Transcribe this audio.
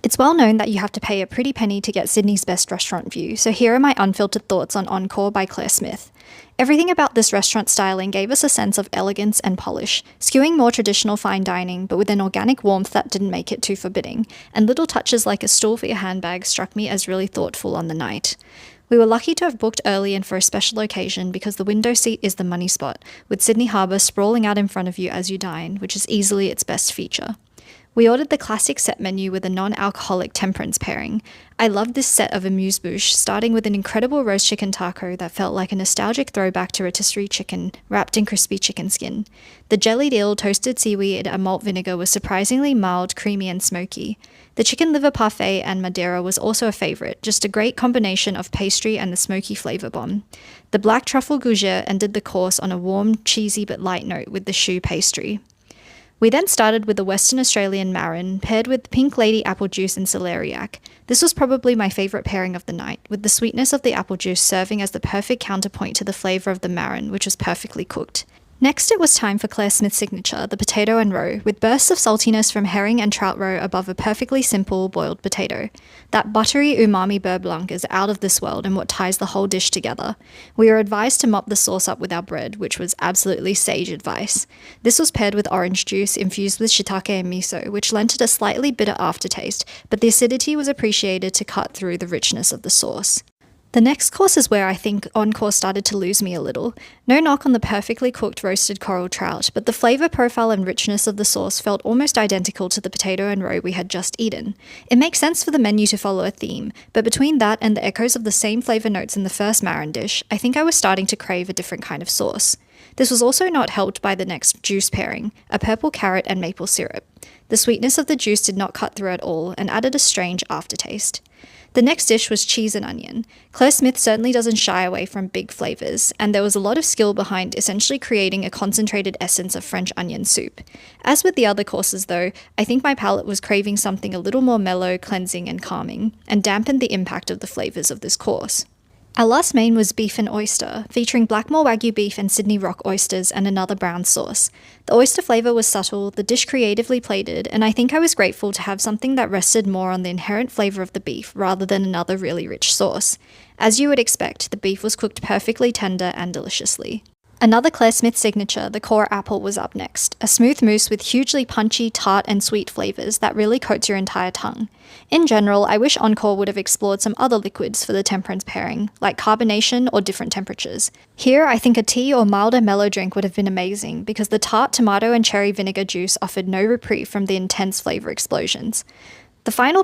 It's well known that you have to pay a pretty penny to get Sydney's best restaurant view, so here are my unfiltered thoughts on Oncore by Clare Smyth. Everything about this restaurant styling gave us a sense of elegance and polish, skewing more traditional fine dining, but with an organic warmth that didn't make it too forbidding, and little touches like a stool for your handbag struck me as really thoughtful on the night. We were lucky to have booked early and for a special occasion because the window seat is the money spot, with Sydney Harbour sprawling out in front of you as you dine, which is easily its best feature. We ordered the classic set menu with a non-alcoholic temperance pairing. I loved this set of amuse-bouche, starting with an incredible roast chicken taco that felt like a nostalgic throwback to rotisserie chicken, wrapped in crispy chicken skin. The jellied eel toasted seaweed and malt vinegar was surprisingly mild, creamy and smoky. The chicken liver parfait and Madeira was also a favourite, just a great combination of pastry and the smoky flavour bomb. The black truffle gougere ended the course on a warm, cheesy but light note with the choux pastry. We then started with the Western Australian Marin, paired with Pink Lady apple juice and celeriac. This was probably my favourite pairing of the night, with the sweetness of the apple juice serving as the perfect counterpoint to the flavour of the Marin, which was perfectly cooked. Next, it was time for Clare Smyth's signature, the potato and roe, with bursts of saltiness from herring and trout roe above a perfectly simple boiled potato. That buttery umami beurre blanc is out of this world and what ties the whole dish together. We were advised to mop the sauce up with our bread, which was absolutely sage advice. This was paired with orange juice infused with shiitake and miso, which lent it a slightly bitter aftertaste, but the acidity was appreciated to cut through the richness of the sauce. The next course is where I think Oncore started to lose me a little. No knock on the perfectly cooked roasted coral trout, but the flavour profile and richness of the sauce felt almost identical to the potato and roe we had just eaten. It makes sense for the menu to follow a theme, but between that and the echoes of the same flavour notes in the first Marin dish, I think I was starting to crave a different kind of sauce. This was also not helped by the next juice pairing, a purple carrot and maple syrup. The sweetness of the juice did not cut through at all and added a strange aftertaste. The next dish was cheese and onion. Clare Smyth certainly doesn't shy away from big flavours, and there was a lot of skill behind essentially creating a concentrated essence of French onion soup. As with the other courses though, I think my palate was craving something a little more mellow, cleansing and calming, and dampened the impact of the flavours of this course. Our last main was beef and oyster, featuring Blackmore Wagyu beef and Sydney Rock oysters and another brown sauce. The oyster flavour was subtle, the dish creatively plated, and I think I was grateful to have something that rested more on the inherent flavour of the beef rather than another really rich sauce. As you would expect, the beef was cooked perfectly tender and deliciously. Another Clare Smyth signature, the core apple, was up next, a smooth mousse with hugely punchy, tart and sweet flavours that really coats your entire tongue. In general, I wish Oncore would have explored some other liquids for the temperance pairing, like carbonation or different temperatures. Here, I think a tea or milder mellow drink would have been amazing because the tart tomato and cherry vinegar juice offered no reprieve from the intense flavour explosions. The final